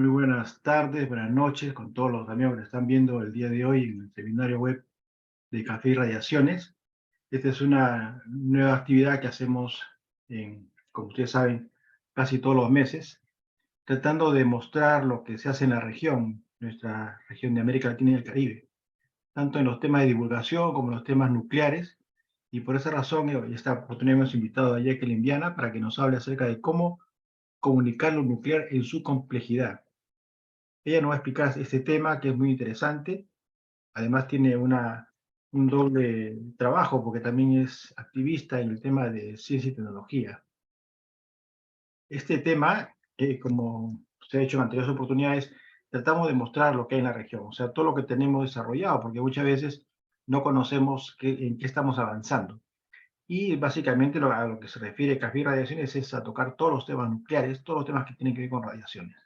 Muy buenas tardes, buenas noches con todos los amigos que están viendo el día de hoy en el seminario web de Café y Radiaciones. Esta es una nueva actividad que hacemos, como ustedes saben, casi todos los meses, tratando de mostrar lo que se hace en la región, nuestra región de América Latina y el Caribe, tanto en los temas de divulgación como en los temas nucleares. Y por esa razón, esta oportunidad hemos invitado a Jacqueline Viana para que nos hable acerca de cómo comunicar lo nuclear en su complejidad. Ella nos va a explicar este tema que es muy interesante. Además tiene un doble trabajo porque también es activista en el tema de ciencia y tecnología. Este tema, como se ha hecho en anteriores oportunidades, tratamos de mostrar lo que hay en la región, o sea, todo lo que tenemos desarrollado, porque muchas veces no conocemos en qué estamos avanzando. Y básicamente a lo que se refiere Café y Radiaciones es a tocar todos los temas nucleares, todos los temas que tienen que ver con radiaciones.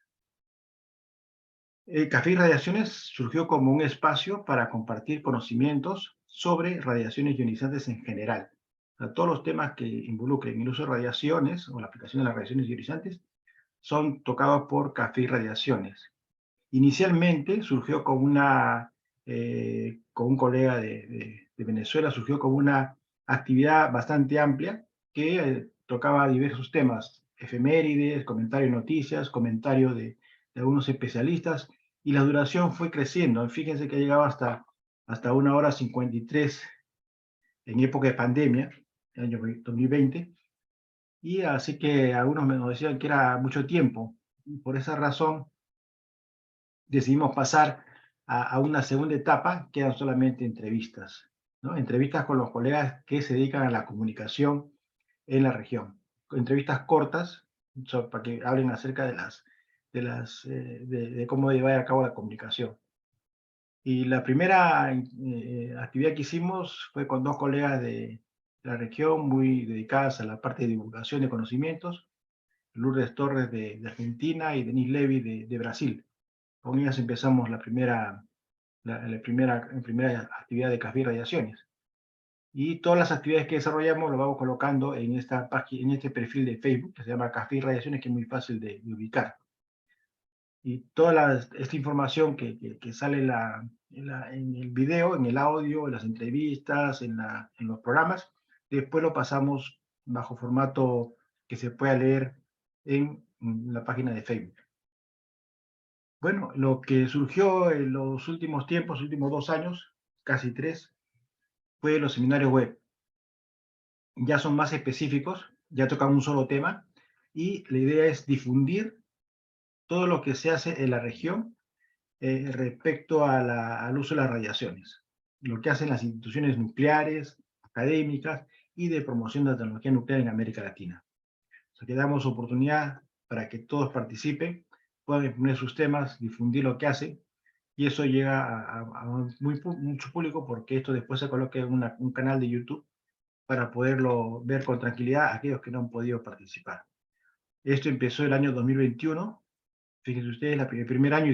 Café y Radiaciones surgió como un espacio para compartir conocimientos sobre radiaciones ionizantes en general. O sea, todos los temas que involucren el uso de radiaciones o la aplicación de las radiaciones ionizantes son tocados por Café y Radiaciones. Inicialmente surgió con un colega de Venezuela, surgió como una actividad bastante amplia que tocaba diversos temas, efemérides, comentario de noticias, comentario de algunos especialistas, y la duración fue creciendo. Fíjense que ha llegado hasta 1 hora 53 en época de pandemia, el año 2020, y así que algunos nos decían que era mucho tiempo, y por esa razón decidimos pasar a una segunda etapa, que eran solamente entrevistas, ¿no? Entrevistas con los colegas que se dedican a la comunicación en la región. Entrevistas cortas, para que hablen acerca de cómo llevar a cabo la comunicación. Y la primera actividad que hicimos fue con dos colegas de la región muy dedicadas a la parte de divulgación de conocimientos, Lourdes Torres de Argentina y Denise Levy de Brasil. Con ellas empezamos la primera actividad de Café y Radiaciones. Y todas las actividades que desarrollamos lo vamos colocando en esta página, en este perfil de Facebook que se llama Café y Radiaciones, que es muy fácil de ubicar. Y toda esta información que sale en el video, en el audio, en las entrevistas, en los programas, después lo pasamos bajo formato que se pueda leer en la página de Facebook. Bueno, lo que surgió en los últimos tiempos, últimos 2 años, casi 3, fue los seminarios web. Ya son más específicos, ya tocan un solo tema, y la idea es difundir todo lo que se hace en la región respecto al uso de las radiaciones, lo que hacen las instituciones nucleares, académicas y de promoción de la tecnología nuclear en América Latina. O sea, que damos oportunidad para que todos participen, puedan exponer sus temas, difundir lo que hacen, y eso llega a mucho público, porque esto después se coloca en un canal de YouTube para poderlo ver con tranquilidad a aquellos que no han podido participar. Esto empezó el año 2021. Fíjense ustedes, el primer año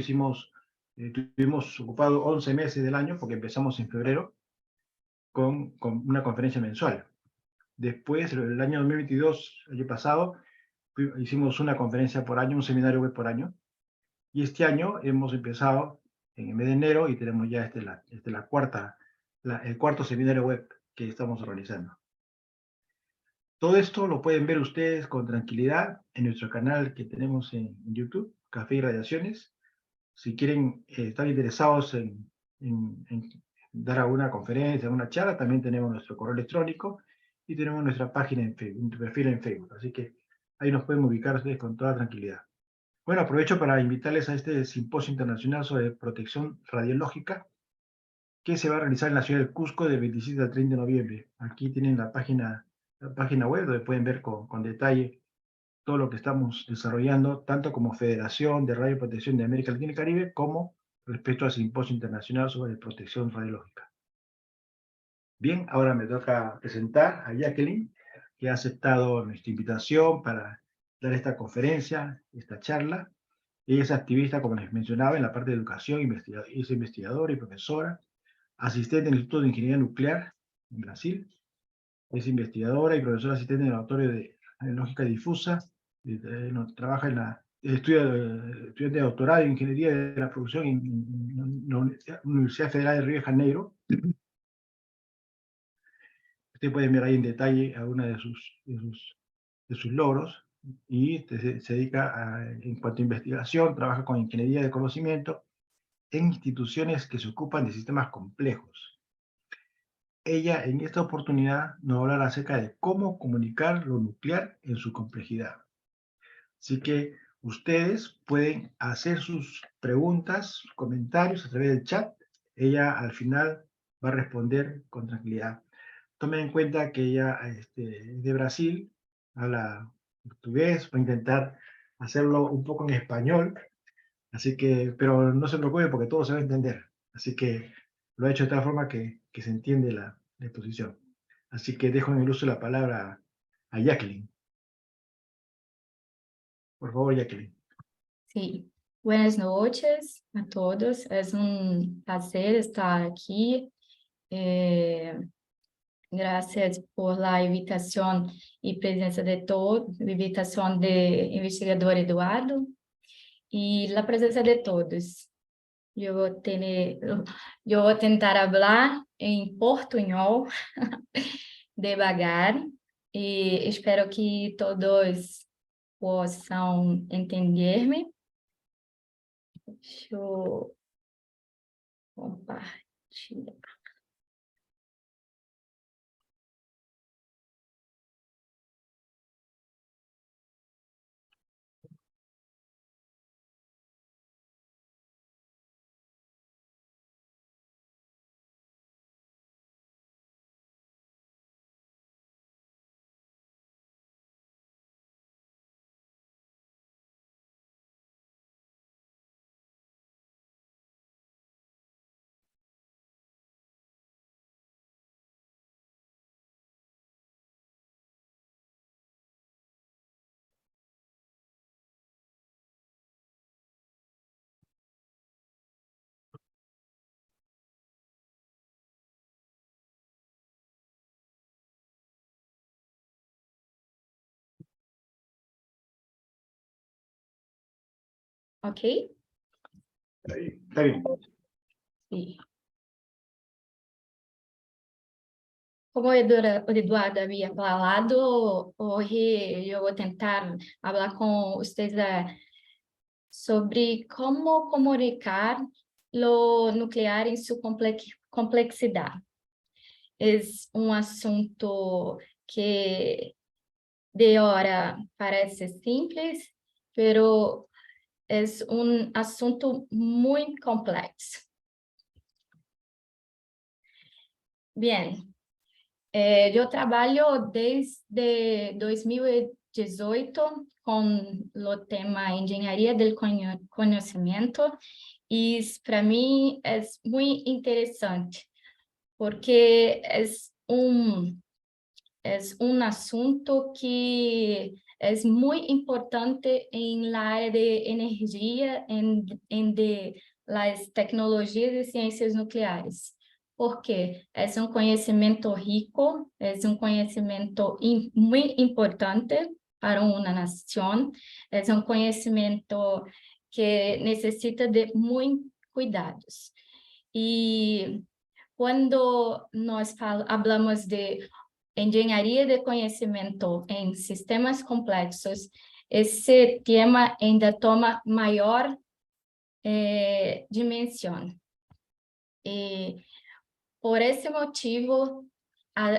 tuvimos ocupado 11 meses del año, porque empezamos en febrero con una conferencia mensual. Después, el año 2022, el año pasado, hicimos una conferencia por año, un seminario web por año. Y este año hemos empezado en el mes de enero y tenemos ya el cuarto seminario web que estamos organizando. Todo esto lo pueden ver ustedes con tranquilidad en nuestro canal que tenemos en YouTube, Café y Radiaciones. Si quieren, estar interesados en dar alguna conferencia, alguna charla, también tenemos nuestro correo electrónico y tenemos nuestra página en Facebook, nuestro perfil en Facebook. Así que ahí nos pueden ubicar ustedes con toda tranquilidad. Bueno, aprovecho para invitarles a este simposio internacional sobre protección radiológica que se va a realizar en la ciudad del Cusco del 27 al 30 de noviembre. Aquí tienen la página web donde pueden ver con detalle todo lo que estamos desarrollando, tanto como Federación de Radioprotección de América Latina y Caribe, como respecto al Simposio Internacional sobre Protección Radiológica. Bien, ahora me toca presentar a Jacqueline, que ha aceptado nuestra invitación para dar esta conferencia, esta charla. Ella es activista, como les mencionaba, en la parte de educación, es investigadora y profesora, asistente en el Instituto de Ingeniería Nuclear en Brasil, es investigadora y profesora asistente en el Laboratorio de Radiológica Difusa, trabaja estudiante de doctorado en Ingeniería de la Producción en la Universidad Federal de Río de Janeiro. Usted puede ver ahí en detalle algunos de sus logros, y se dedica en cuanto a investigación, trabaja con ingeniería de conocimiento en instituciones que se ocupan de sistemas complejos. Ella en esta oportunidad nos hablará acerca de cómo comunicar lo nuclear en su complejidad. Así que ustedes pueden hacer sus preguntas, comentarios a través del chat. Ella al final va a responder con tranquilidad. Tomen en cuenta que ella es de Brasil, habla portugués, va a intentar hacerlo un poco en español, así que, pero no se preocupe porque todo se va a entender. Así que lo ha hecho de tal forma que se entiende la exposición. Así que dejo en el uso la palabra a Jacqueline. Por favor, Jacqueline. Sí, buenas noches a todos. Es un placer estar aquí. Gracias por la invitación y presencia de todos, la invitación de investigador Eduardo y la presencia de todos. Yo voy a tentar hablar en portuñol devagar e espero que todos possam entender-me. Deixa eu compartilhar. Ok? Está bien. Sí. Como o Eduardo havia falado, hoje eu vou tentar falar com vocês sobre como comunicar lo nuclear em sua complexidade. É um assunto que de hora parece simples, pero é um assunto muito complexo. Bien, eu trabalho desde 2018 com o tema engenharia do conhecimento e para mim é muito interessante porque é um assunto que é muito importante em la área de energia, em de las tecnologias e ciências nucleares. Porque é um conhecimento rico, é um conhecimento muito importante para uma nação, é um conhecimento que necessita de muitos cuidados. E quando nós falamos de engenharia de conhecimento em sistemas complexos, esse tema ainda toma maior dimensão. E por esse motivo,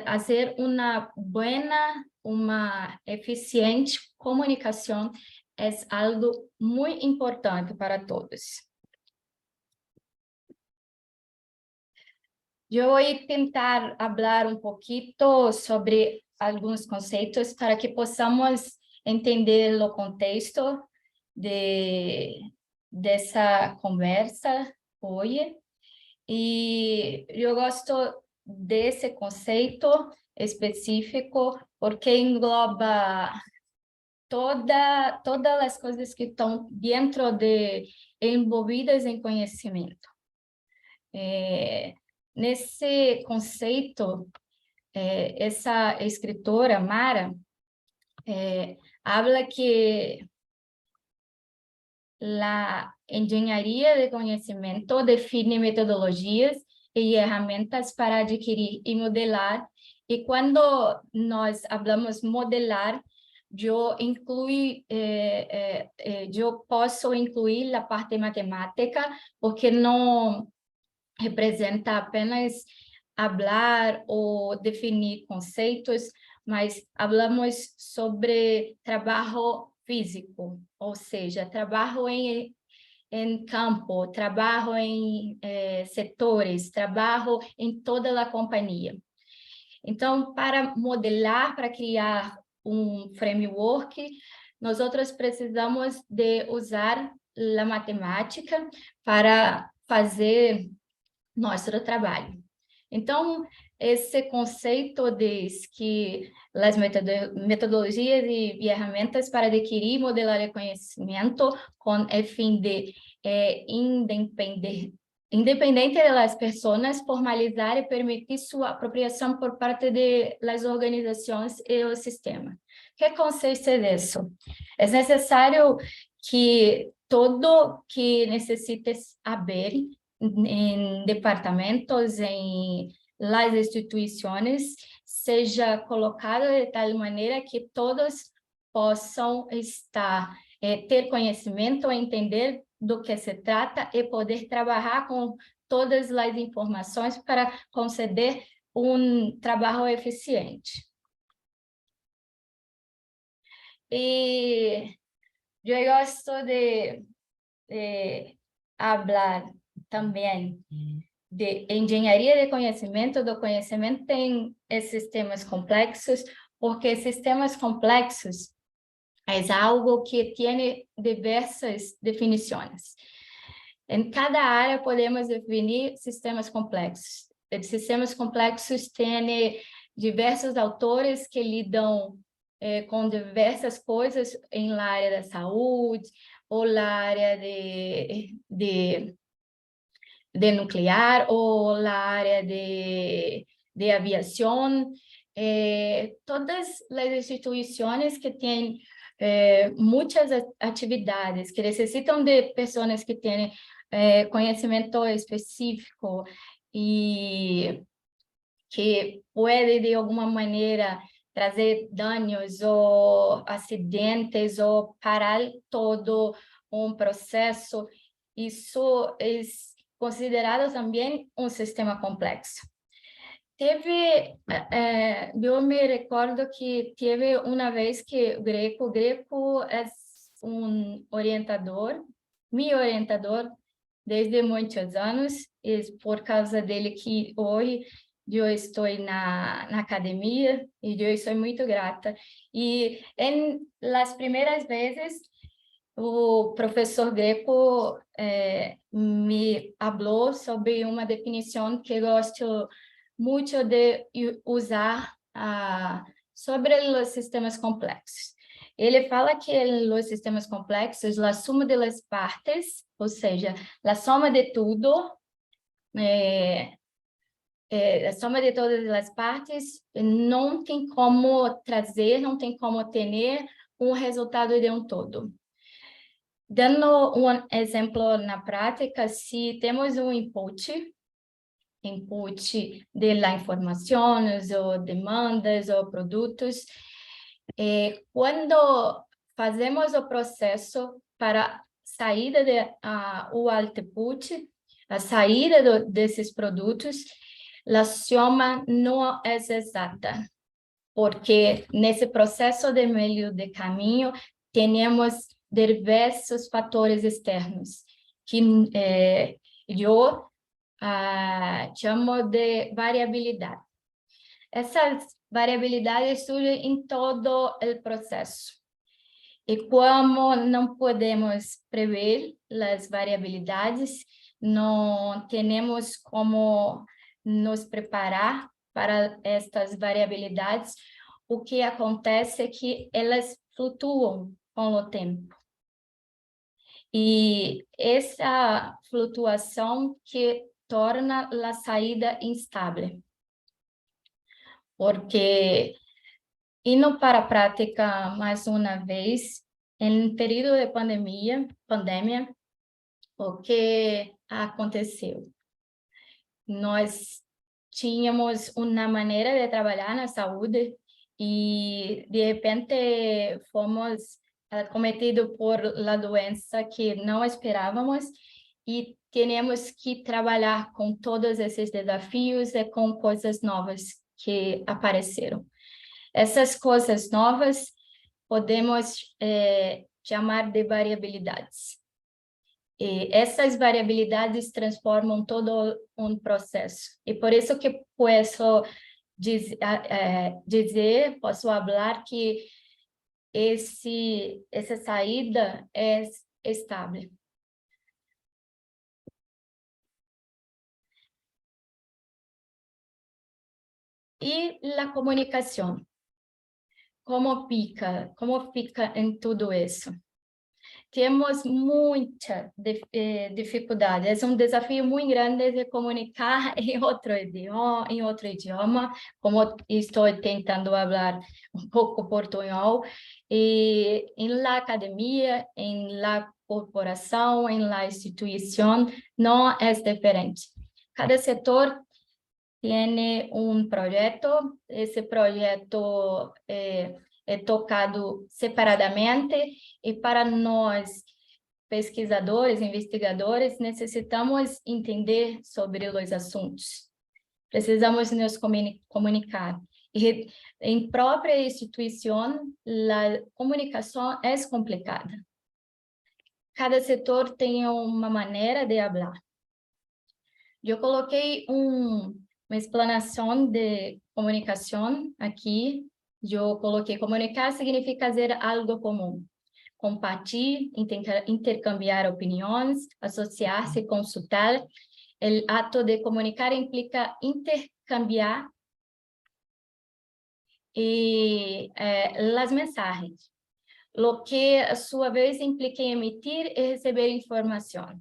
fazer uma boa, uma eficiente comunicação é algo muito importante para todos. Eu vou tentar falar um pouquinho sobre alguns conceitos para que possamos entender o contexto dessa conversa hoje. E eu gosto desse conceito específico porque engloba todas as coisas que estão envolvidas em conhecimento. Nesse conceito, essa escritora, Mara, habla que la engenharia de conhecimento define metodologias e ferramentas para adquirir e modelar. E quando nós falamos modelar, eu posso incluir a parte matemática, porque não representa apenas falar ou definir conceitos, mas falamos sobre trabalho físico, ou seja, trabalho em campo, trabalho em setores, trabalho em toda a companhia. Então, para modelar, para criar um framework, nós precisamos de usar a matemática para fazer nosso trabalho. Então, esse conceito diz que as metodologias e ferramentas para adquirir e modelar o conhecimento com o fim de independente das pessoas, formalizar e permitir sua apropriação por parte das organizações e o sistema. Que conceito é isso? É necessário que todo que necessite saber em departamentos, em las instituições, seja colocado de tal maneira que todos possam ter conhecimento, entender do que se trata e poder trabalhar com todas as informações para conceder um trabalho eficiente. E eu gosto de falar também de engenharia de conhecimento, do conhecimento em sistemas complexos, porque sistemas complexos é algo que tem diversas definições. Em cada área podemos definir sistemas complexos. Os sistemas complexos têm diversos autores que lidam com diversas coisas em la área da saúde ou na área de nuclear ou na área de aviação. Todas as instituições que têm muitas atividades, que necessitam de pessoas que têm conhecimento específico e que pode, de alguma maneira, trazer danos ou acidentes ou parar todo um processo, isso é considerado também um sistema complexo. Eu me recordo que teve uma vez que o Greco é um orientador, meu orientador, desde muitos anos, e por causa dele que hoje eu estou na academia, e eu sou muito grata. E em las primeiras vezes, o professor Greco me falou sobre uma definição que gosto muito de usar sobre os sistemas complexos. Ele fala que os sistemas complexos, a soma de las partes, ou seja, a soma de tudo, a soma de todas as partes, não tem como trazer, não tem como ter um resultado de um todo. Dando um exemplo na prática, se temos um input de informações ou demandas ou produtos, quando fazemos o processo para saída o output, a saída desses produtos, a soma não é exata, porque nesse processo de meio de caminho temos diversos fatores externos que eu chamo de variabilidade. Essas variabilidades surgem em todo o processo. E como não podemos prever as variabilidades, não temos como nos preparar para estas variabilidades, o que acontece é que elas flutuam com o tempo. E essa flutuação que torna a saída instável. Porque, indo para a prática mais uma vez, Em período de pandemia, o que aconteceu? Nós tínhamos uma maneira de trabalhar na saúde e, de repente, fomos acometidos por a doença que não esperávamos e tínhamos que trabalhar com todos esses desafios e com coisas novas que apareceram. Essas coisas novas podemos chamar de variabilidades. E essas variabilidades transformam todo um processo. E por isso que posso dizer, posso falar que essa saída é estável. E a comunicação? Como fica em tudo isso? Temos muita dificuldade. É um desafio muito grande de comunicar em outro idioma, como estou tentando falar um pouco portunhol, e em la academia, em la corporação, em la instituição, não é diferente. Cada setor tem um projeto, esse projeto é tocado separadamente, e para nós, pesquisadores, investigadores, necessitamos entender sobre os assuntos. Precisamos nos comunicar. E em própria instituição, a comunicação é complicada. Cada setor tem uma maneira de falar. Eu coloquei uma explanação de comunicação aqui. Eu coloquei: comunicar significa fazer algo comum. Compartilhar, intercambiar opiniões, associar-se, consultar. O ato de comunicar implica intercambiar as mensagens, o que, a sua vez, implica em emitir e receber informação.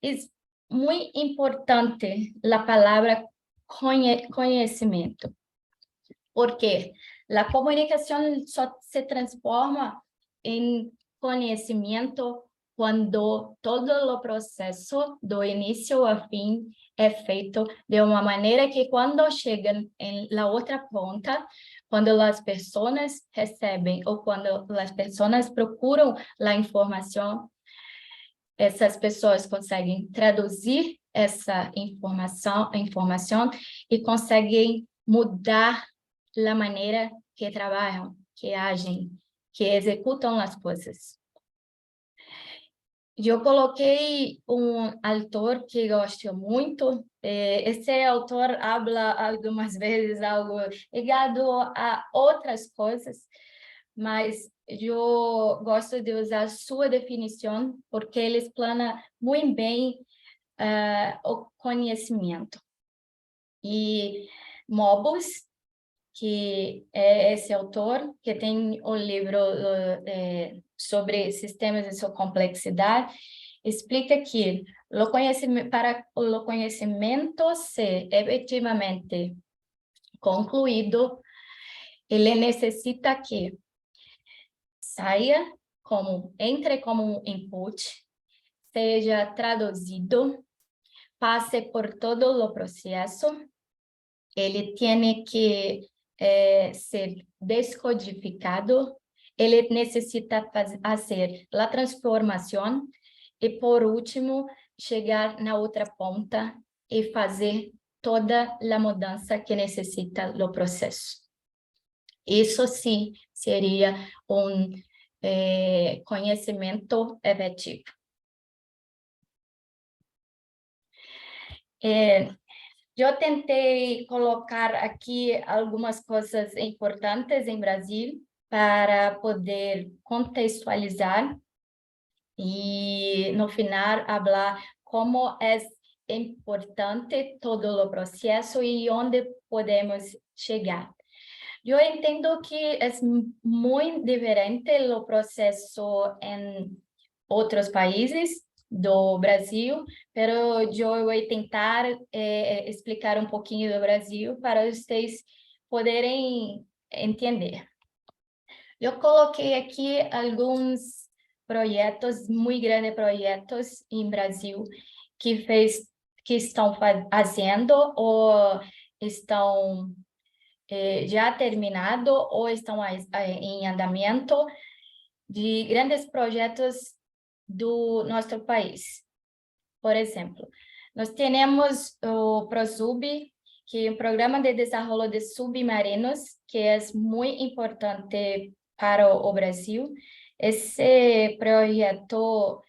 É muito importante a palavra conhecimento, porque a comunicação só se transforma em conhecimento quando todo o processo, do início ao fim, é feito de uma maneira que, quando chegam na outra ponta, quando as pessoas recebem ou quando as pessoas procuram a informação, essas pessoas conseguem traduzir essa informação e conseguem mudar a maneira que trabalham, que agem, que executam as coisas. Eu coloquei um autor que gosto muito. Esse autor habla algumas vezes algo ligado a outras coisas, mas eu gosto de usar sua definição, porque ele explana muito bem o conhecimento. E Moebius, que é esse autor, que tem um livro sobre sistemas e sua complexidade, explica que para o conhecimento ser efetivamente concluído, ele necessita que entre como um input, seja traduzido, passe por todo o processo, ele tem que ser descodificado, ele necessita fazer a transformação e, por último, chegar na outra ponta e fazer toda a mudança que necessita o processo. Isso sim seria um conhecimento efetivo. Eu tentei colocar aqui algumas coisas importantes em Brasil para poder contextualizar e, no final, falar como é importante todo o processo e onde podemos chegar. Eu entendo que é muito diferente o processo em outros países do Brasil, mas eu vou tentar explicar um pouquinho do Brasil para vocês poderem entender. Eu coloquei aqui alguns projetos, muito grandes projetos em Brasil, que estão fazendo ou estão já terminado ou estão em andamento, de grandes projetos do nosso país. Por exemplo, nós temos o ProSub, que é um programa de desenvolvimento de submarinos, que é muito importante para o Brasil. Esse projeto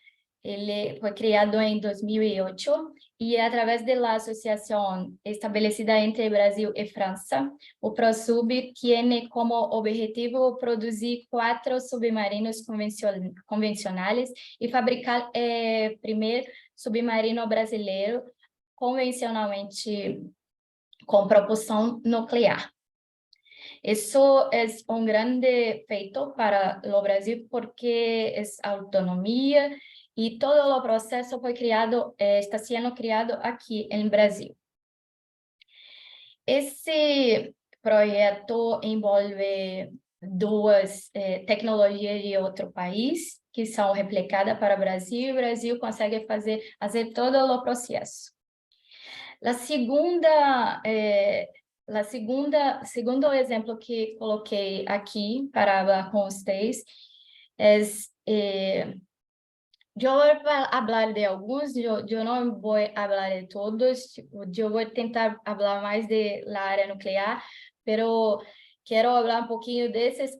ele foi criado em 2008 e através da associação estabelecida entre Brasil e França, o ProSub tem como objetivo produzir 4 submarinos convencionais e fabricar o primeiro submarino brasileiro convencionalmente com propulsão nuclear. Isso é um grande feito para o Brasil porque é autonomia e todo o processo foi criado, está sendo criado aqui em Brasil. Esse projeto envolve duas tecnologias de outro país que são replicadas para o Brasil, e o Brasil consegue fazer todo o processo. Segundo exemplo que coloquei aqui para falar com vocês, eu vou falar de alguns, eu não vou falar de todos, eu vou tentar falar mais da área nuclear, mas quero falar um pouquinho desses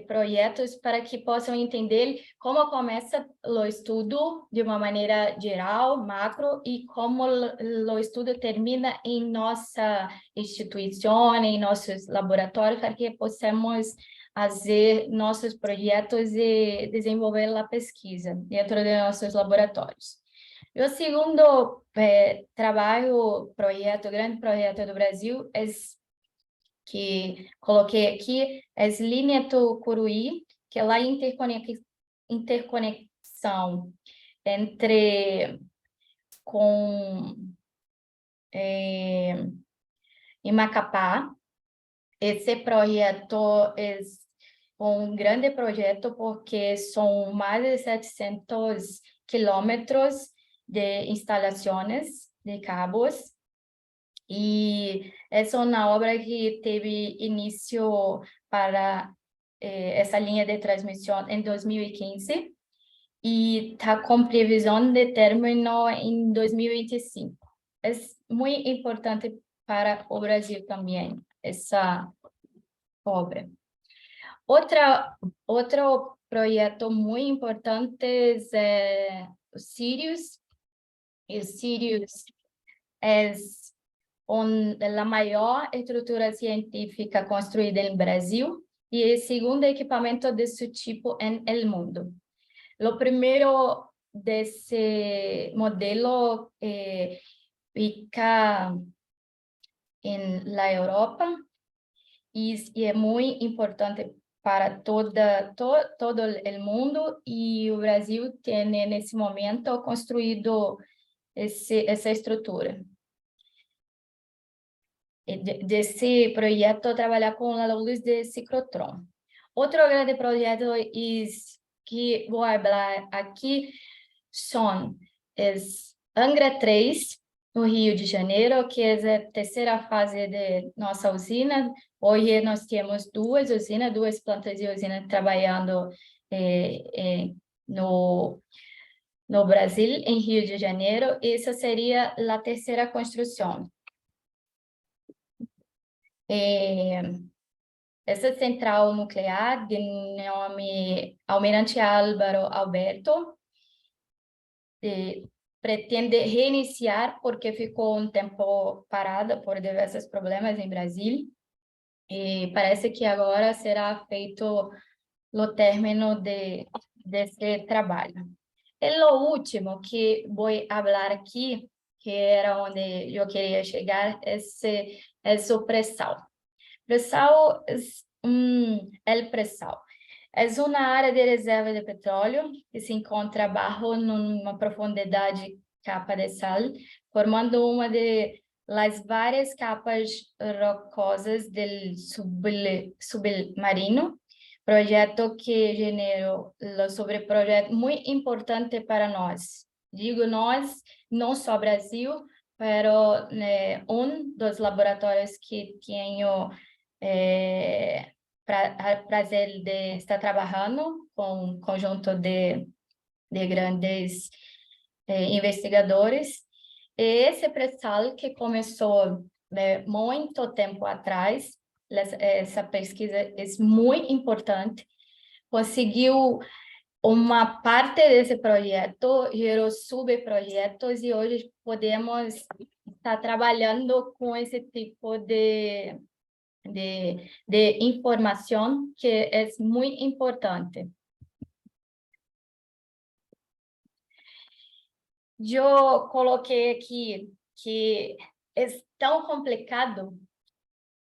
projetos para que possam entender como começa o estudo de uma maneira geral, macro, e como o estudo termina em nossa instituição, em nossos laboratórios, para que possamos fazer nossos projetos e desenvolver a pesquisa dentro de nossos laboratórios. O segundo grande projeto do Brasil é que coloquei aqui, é linha Tucuruí, que é lá a interconexão entre em Macapá. Esse projeto é um grande projeto porque são mais de 700 quilômetros de instalações de cabos. E essa é uma obra que teve início para essa linha de transmissão em 2015 e está com previsão de término em 2025. É muito importante para o Brasil também, essa obra. Outro projeto muito importante é o Sirius. E o Sirius é a maior estrutura científica construída no Brasil e o segundo equipamento desse tipo no mundo. O primeiro desse modelo fica na Europa e é muito importante para todo o mundo, e o Brasil tem nesse momento construído essa estrutura. Desse projeto, trabalhar com alunos de ciclotron. Outro grande projeto que vou falar aqui são Angra 3, no Rio de Janeiro, que é a terceira fase de nossa usina. Hoje nós temos duas usinas, duas plantas de usina trabalhando no Brasil, em Rio de Janeiro. Essa seria a terceira construção. Essa central nuclear, de nome Almirante Álvaro Alberto, pretende reiniciar porque ficou um tempo parada por diversos problemas em Brasília, e parece que agora será feito o término desse trabalho. E o último que vou falar aqui, que era onde eu queria chegar, é o pré-sal. Pré-sal é pré-sal. É uma área de reserva de petróleo que se encontra abaixo numa profundidade capa de sal, formando uma das várias capas rocosas do submarino, projeto que generou sobre projeto muito importante para nós. Digo nós, não só Brasil, pero dos laboratórios que tenho prazer de estar trabalhando com um conjunto de grandes investigadores. Esse pré-sal que começou muito tempo atrás, essa pesquisa é muito importante, conseguiu uma parte desse projeto, gerou subprojetos e hoje podemos estar trabalhando com esse tipo de informação que é muito importante. Eu coloquei aqui que é tão complicado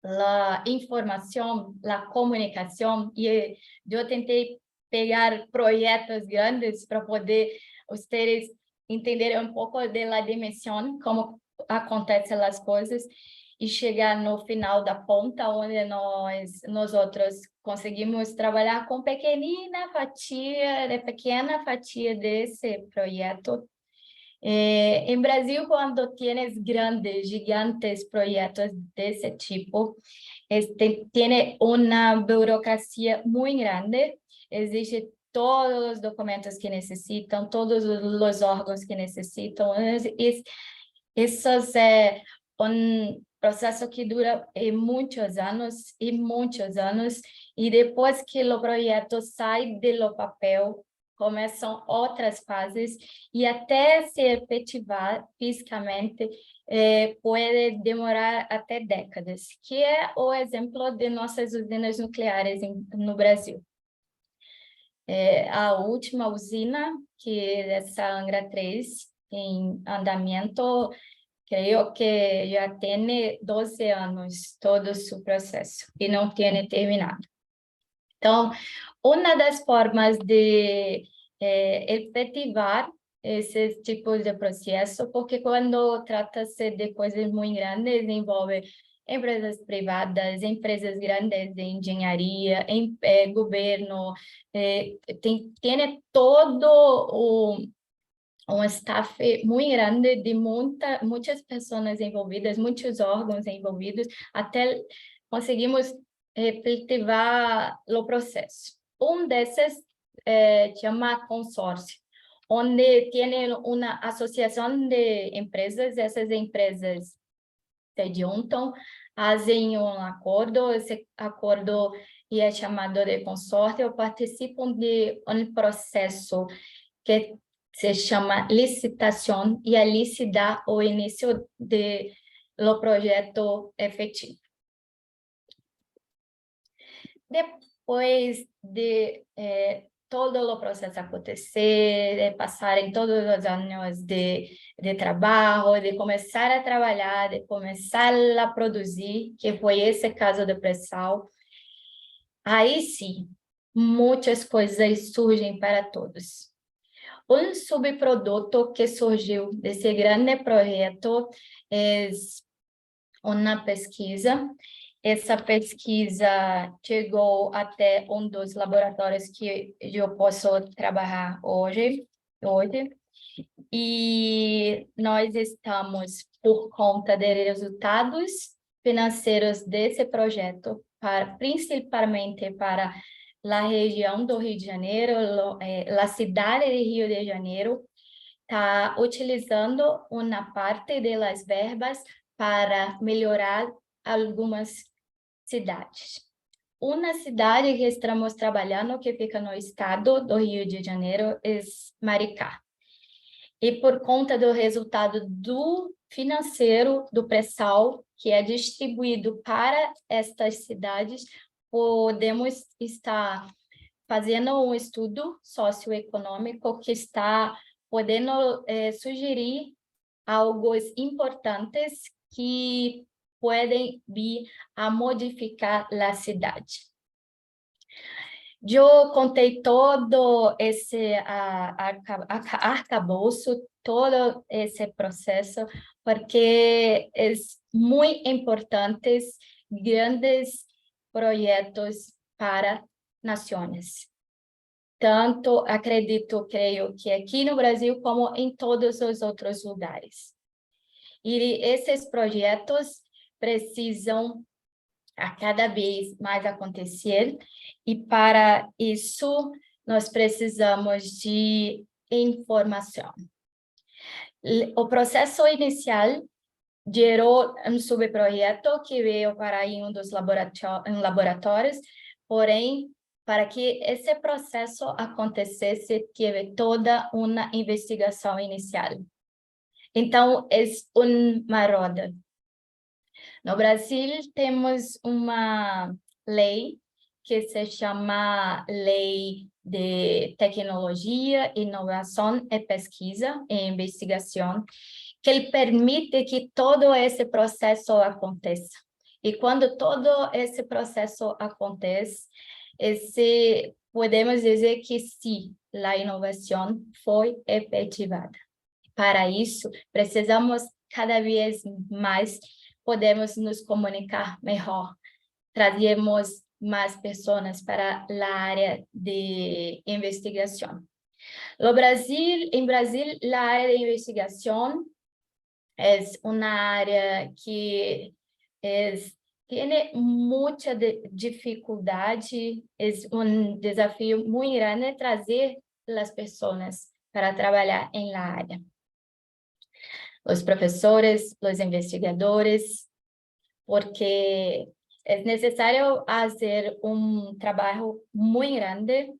a informação, a comunicação, e eu tentei pegar projetos grandes para poder vocês entenderem um pouco da dimensão, como acontecem as coisas, e chegar no final da ponta, onde nós outros conseguimos trabalhar com pequena fatia desse projeto. Em Brasil, quando tienes grandes, gigantes projetos desse tipo, tem uma burocracia muito grande, existem todos os documentos que necessitam, todos os órgãos que necessitam. Isso é um processo que dura muitos anos, e depois que o projeto sai do papel, começam outras fases, e até se efetivar fisicamente, pode demorar até décadas, que é o exemplo de nossas usinas nucleares no Brasil. A última usina, que é essa Angra 3, em andamento, creio que já tem 12 anos todo o seu processo, e não tem terminado. Então, uma das formas de efetivar esses tipos de processo, porque quando trata-se de coisas muito grandes, envolve empresas privadas, empresas grandes de engenharia, governo, tem todo um staff muito grande de muitas pessoas envolvidas, muitos órgãos envolvidos, até conseguimos efetivar o processo. Desses chama consórcio, onde tem uma associação de empresas, essas empresas se juntam, fazem um acordo, esse acordo é chamado de consórcio, participam de um processo que se chama licitação, e ali se dá o início do projeto efetivo. Depois de todo o processo acontecer, de passarem todos os anos de trabalho, de começar a trabalhar, de começar a produzir, que foi esse caso do pré-sal, aí sim, muitas coisas surgem para todos. Um subproduto que surgiu desse grande projeto é uma pesquisa. Essa pesquisa chegou até um dos laboratórios que eu posso trabalhar hoje, e nós estamos, por conta de resultados financeiros desse projeto, principalmente para a região do Rio de Janeiro, a cidade de Rio de Janeiro, está utilizando uma parte das verbas para melhorar algumas cidades. Uma cidade que estamos trabalhando, que fica no estado do Rio de Janeiro, é Maricá. E por conta do resultado do financeiro do pré-sal, que é distribuído para estas cidades, podemos estar fazendo um estudo socioeconômico que está podendo sugerir algo importantes que podem vir a modificar a cidade. Eu contei todo esse arcabouço, todo esse processo, porque é muito importante grandes projetos para nações. Tanto, acredito, creio que aqui no Brasil, como em todos os outros lugares. E esses projetos precisam a cada vez mais acontecer, e para isso nós precisamos de informação. O processo inicial gerou um subprojeto que veio para um dos laboratórios, porém, para que esse processo acontecesse, teve toda uma investigação inicial. Então, é uma roda. No Brasil, temos uma lei que se chama Lei de Tecnologia, Inovação e Pesquisa e Investigação, que ele permite que todo esse processo aconteça. E quando todo esse processo acontece, podemos dizer que sim, a inovação foi efetivada. Para isso, precisamos cada vez mais podemos nos comunicar melhor, trazemos mais pessoas para a área de investigação. Em Brasil, a área de investigação é uma área que tem muita dificuldade, é um desafio muito grande trazer as pessoas para trabalhar em la área. Os professores, os investigadores, porque é necessário fazer um trabalho muito grande,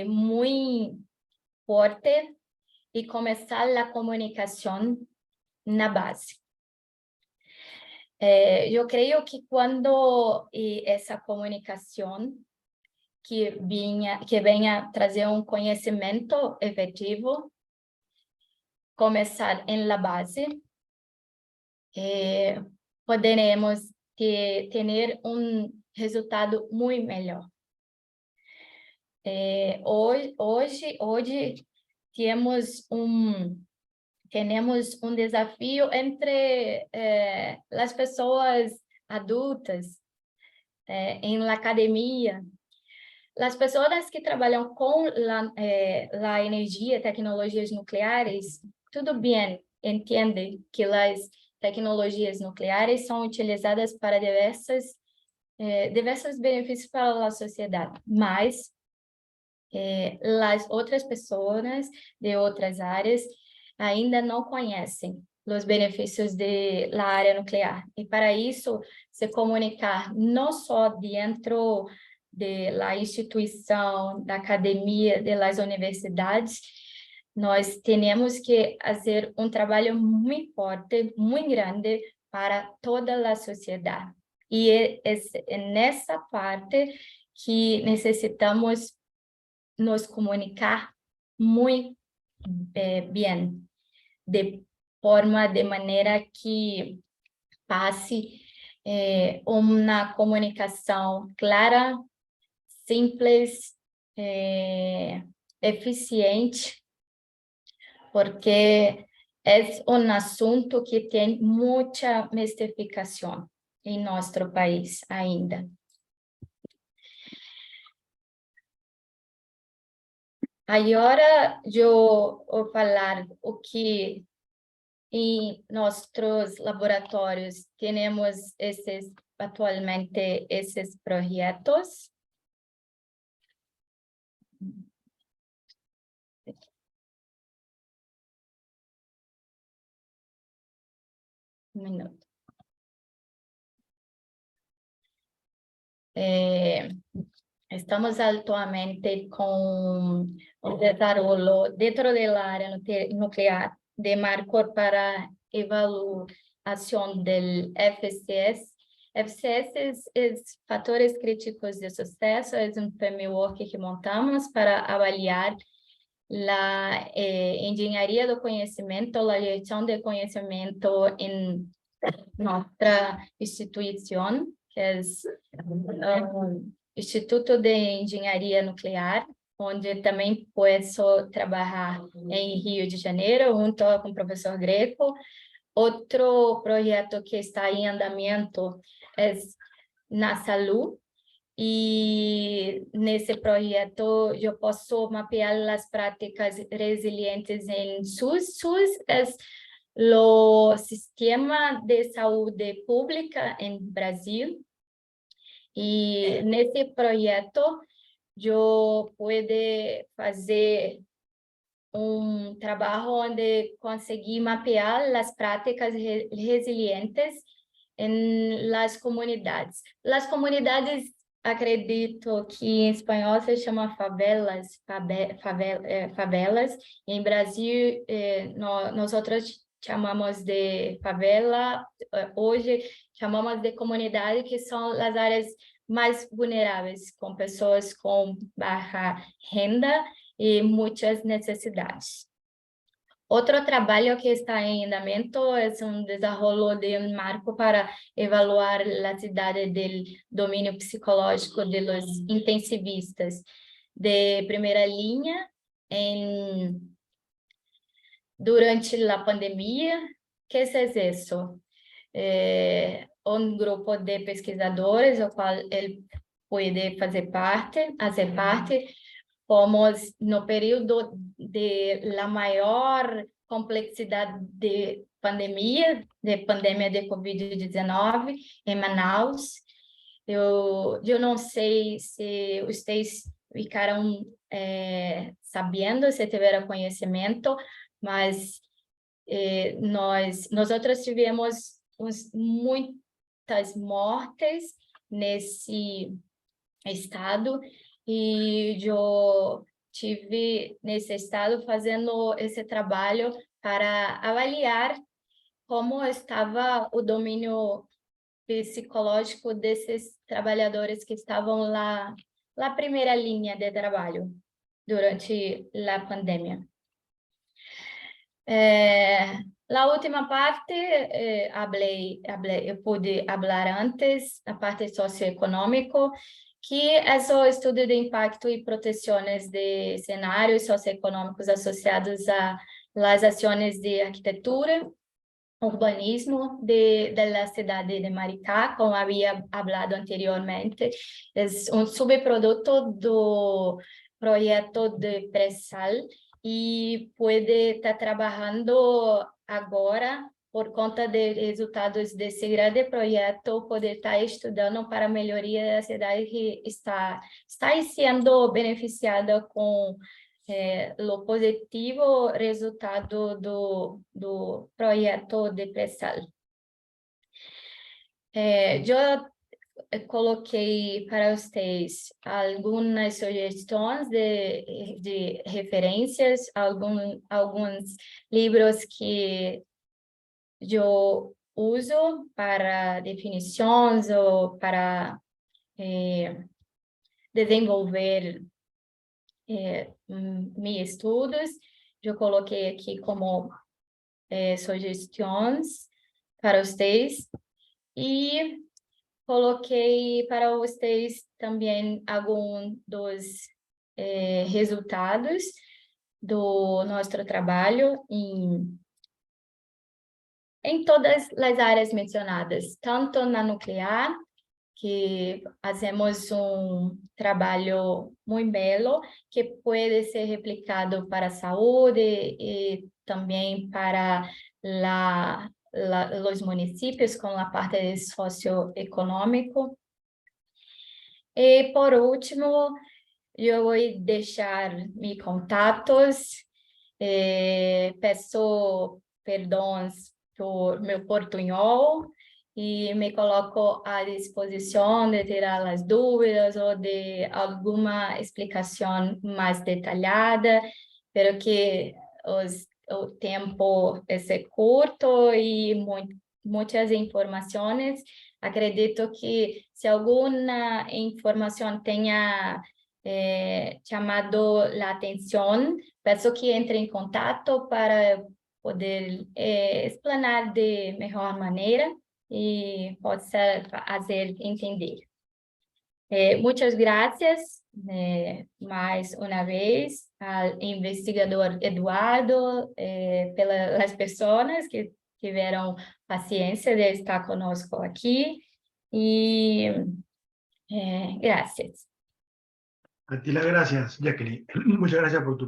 muito forte, e começar a comunicação na base. Eu creio que quando essa comunicação que venha trazer um conhecimento efetivo, começar em la base, poderemos ter um resultado muito melhor. Hoje temos um desafio entre as pessoas adultas em la academia. As pessoas que trabalham com a energia, tecnologias nucleares, tudo bem, entendem que as tecnologias nucleares são utilizadas para diversos benefícios para a sociedade, mas as outras pessoas de outras áreas ainda não conhecem os benefícios da área nuclear. E para isso, se comunicar não só dentro da instituição, da academia, das universidades, nós temos que fazer um trabalho muito forte, muito grande para toda a sociedade. E é nessa parte que necessitamos nos comunicar muito bem, de maneira que passe uma comunicação clara, simples, eficiente, porque é um assunto que tem muita mistificação em nosso país ainda. Agora, eu vou falar o que em nossos laboratórios temos atualmente esses projetos. Um minuto. Estamos atualmente com o desenvolvimento dentro da área nuclear de marco para avaliação do FCS. FCS é Fatores Críticos de Sucesso, é um framework que montamos para avaliar a engenharia do conhecimento, a gestão de conhecimento em nossa instituição, que é o Instituto de Engenharia Nuclear, onde também posso trabalhar em Rio de Janeiro, junto com o professor Greco. Outro projeto que está em andamento é na Salu, E nesse projeto eu posso mapear as práticas resilientes em SUS. SUS é o sistema de saúde pública em Brasil. E nesse projeto eu pude fazer trabalho onde consegui mapear as práticas resilientes em las comunidades. Las comunidades, acredito que em espanhol se chama favelas, favelas. Em Brasil, nós chamamos de favela, hoje chamamos de comunidade, que são as áreas mais vulneráveis, com pessoas com baixa renda e muitas necessidades. Outro trabalho que está em andamento é desenvolvimento de marco para evaluar a cidade do domínio psicológico de los intensivistas de primeira linha durante a pandemia. Que é isso? Grupo de pesquisadores, o qual ele pode fazer parte, fomos no período de la maior complexidade de pandemia de Covid-19 em Manaus. Eu não sei se vocês ficaram sabendo, se tiveram conhecimento, mas nós tivemos muitas mortes nesse estado, e eu tive nesse estado fazendo esse trabalho para avaliar como estava o domínio psicológico desses trabalhadores que estavam lá na primeira linha de trabalho durante a pandemia. A última parte, eu pude falar antes, a parte socioeconômica, que é o estudo de impacto e proteções de cenários socioeconômicos associados às ações de arquitetura, urbanismo da cidade de Maricá, como havia falado anteriormente. É subproduto do projeto de Pré-Sal, e pode estar trabalhando agora, por conta de resultados desse grande projeto, poder estar estudando para a melhoria da cidade que está sendo beneficiada com o positivo resultado do projeto de Pré-Sal. Eu coloquei para vocês algumas sugestões de referências, alguns livros que eu uso para definições ou para desenvolver meus estudos. Eu coloquei aqui como sugestões para vocês, e coloquei para vocês também alguns dos resultados do nosso trabalho em todas as áreas mencionadas, tanto na nuclear, que fazemos trabalho muito belo, que pode ser replicado para a saúde e também para os municípios, com a parte socioeconômica. E, por último, eu vou deixar meus contatos. Peço perdões por meu portunhol e me coloco à disposição de tirar as dúvidas ou de alguma explicação mais detalhada, pero que o tempo é curto e muitas informações. Acredito que se alguma informação tenha chamado a atenção, peço que entre em contato para poder explanar de melhor maneira e possa fazer entender. Muitas graças mais uma vez ao investigador Eduardo, pelas pessoas que tiveram paciência de estar conosco aqui, e Gracias. A ti las gracias, Jacqueline. Muchas gracias por tu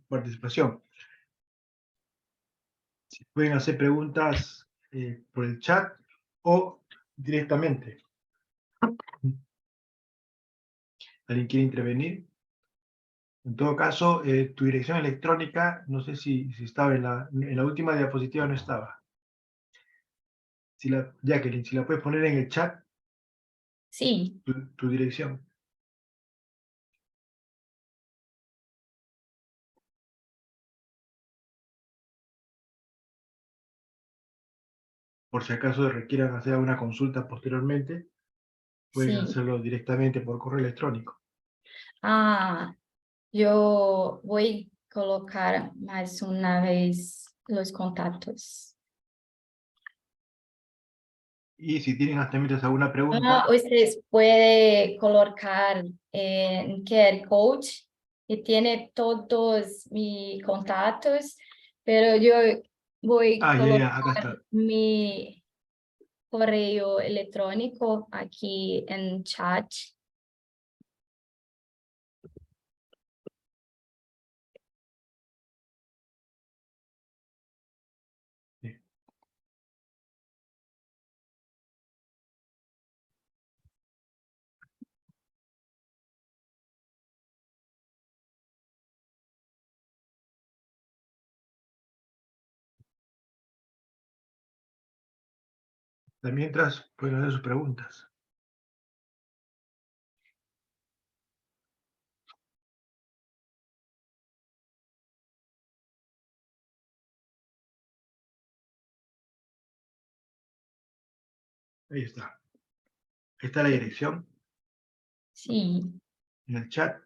participación. Si pueden hacer preguntas por el chat o directamente. ¿Alguien quiere intervenir? En todo caso, tu dirección electrónica, no sé si estaba en la última diapositiva, no estaba. Jacqueline, si la puedes poner en el chat, Sí, tu dirección. Por si acaso requieran hacer alguna consulta posteriormente, pueden sí. hacerlo directamente por correo electrónico. Eu vou colocar mais uma vez os contatos. Y si tienen hasta mientras alguna pregunta, Vocês podem colocar en QR Code e tiene todos mis contatos, pero eu vou ya, acá colocar está. mi correo electrónico aqui em chat. Sí. Mientras pueden hacer sus preguntas. Ahí está. Ahí está la dirección Sim. en el chat.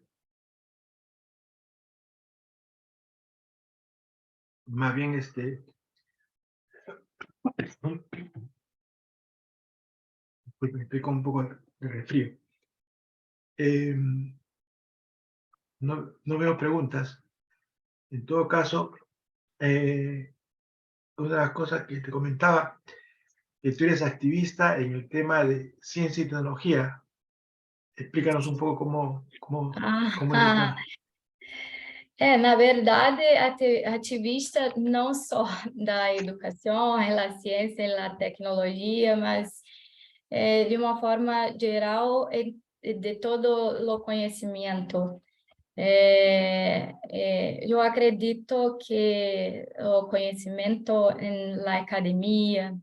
Más bien, estoy con un poco de resfrío. No veo preguntas. En todo caso, una de las cosas que te comentaba, que tú eres activista en el tema de ciencia y tecnología. Explícanos un poco cómo es el Ah, tema. na verdade, ativista não só da educação, da ciência e da tecnologia, mas de uma forma geral de todo o conhecimento. Eu acredito que o conhecimento na academia,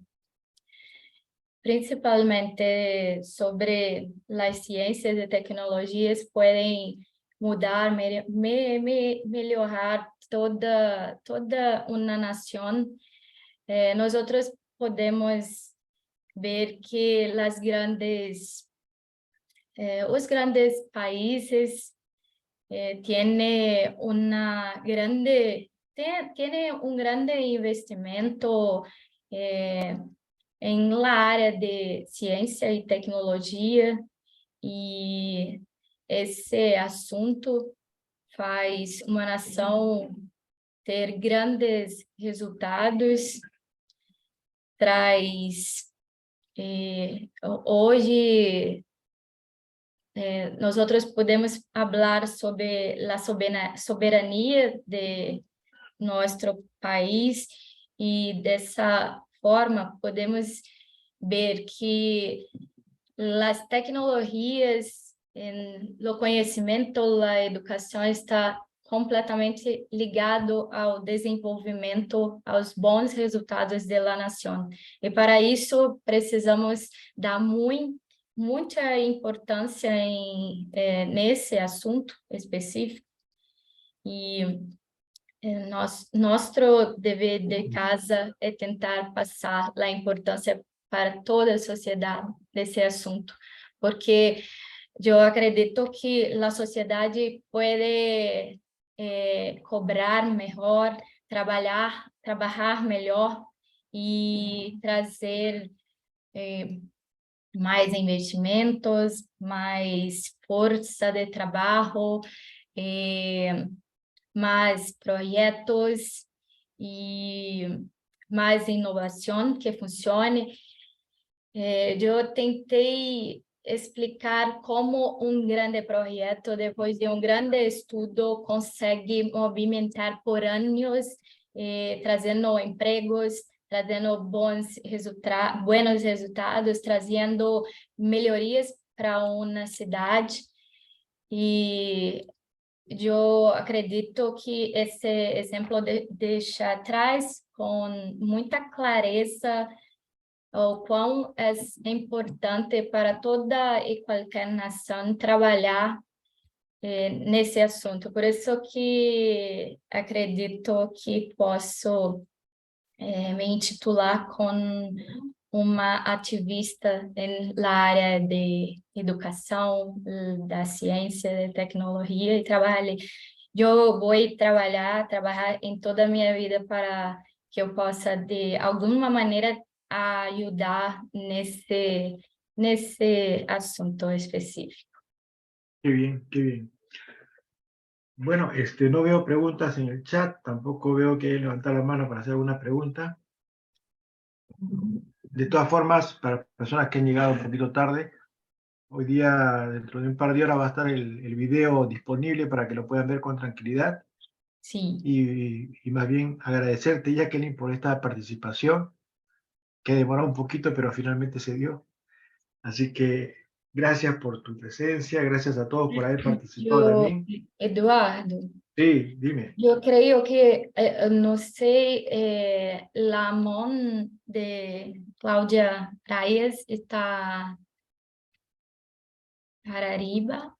principalmente sobre as ciências e tecnologias, podem mudar, melhorar toda uma nação. Nós outros podemos ver que os grandes países tienen un grande investimento en la área de ciencia y tecnología, e esse assunto faz uma nação ter grandes resultados, traz hoje nosotros podemos hablar sobre la soberanía de nuestro país, y de esa forma podemos ver que las tecnologías, en lo conhecimento, la educação está completamente ligado ao desenvolvimento, aos bons resultados da nação. E para isso precisamos dar muita importância nesse assunto específico, e nosso dever de casa é tentar passar a importância para toda a sociedade desse assunto, porque eu acredito que a sociedade pode cobrar melhor, trabalhar melhor e trazer mais investimentos, mais força de trabalho, mais projetos e mais inovação que funcione. Eu tentei explicar como um grande projeto, depois de um grande estudo, consegue movimentar por anos, trazendo empregos, trazendo buenos resultados, trazendo melhorias para uma cidade. E eu acredito que esse exemplo deixa atrás com muita clareza o quão é importante para toda e qualquer nação trabalhar nesse assunto. Por isso que acredito que posso me intitular com uma ativista na área de educação, da ciência, da tecnologia, e eu vou trabalhar em toda a minha vida para que eu possa, de alguma maneira, ayudar nesse assunto específico. Qué bien, qué bien. Bueno, no veo preguntas en el chat, tampoco veo que levantar la mano para hacer alguna pregunta. De todas formas, para personas que han llegado un poquito tarde, hoy día, dentro de un par de horas, va a estar el video disponible para que lo puedan ver con tranquilidad. Sí. Y más bien agradecerte, Jacqueline, por esta participación, que demoró un poquito, pero finalmente se dio. Así que gracias por tu presencia, gracias a todos por haber participado también. Eduardo, Sí, dime. yo creo que, no sé, la mão de Cláudia Reyes está para arriba.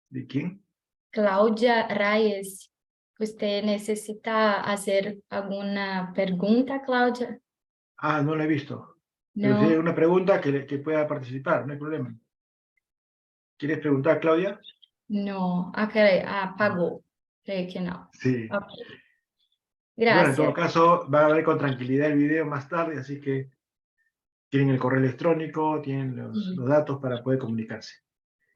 ¿De quién? Cláudia Reyes, ¿usted necesita hacer alguna pregunta, Cláudia? Ah, no la he visto. Pero si hay No, una pregunta que pueda participar, no hay problema. ¿Quieres preguntar, Claudia? no, apagó. Creo que no. Sí. Ok, Bueno, en todo gracias. caso, va a ver con tranquilidad el video más tarde, así que tienen el correo electrónico, tienen Sí, los datos para poder comunicarse.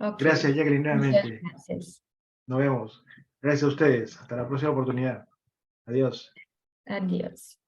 ok, Gracias, Jacqueline, muchas nuevamente. gracias. Nos vemos. Gracias a ustedes. Hasta la próxima oportunidad. Adiós. Adiós.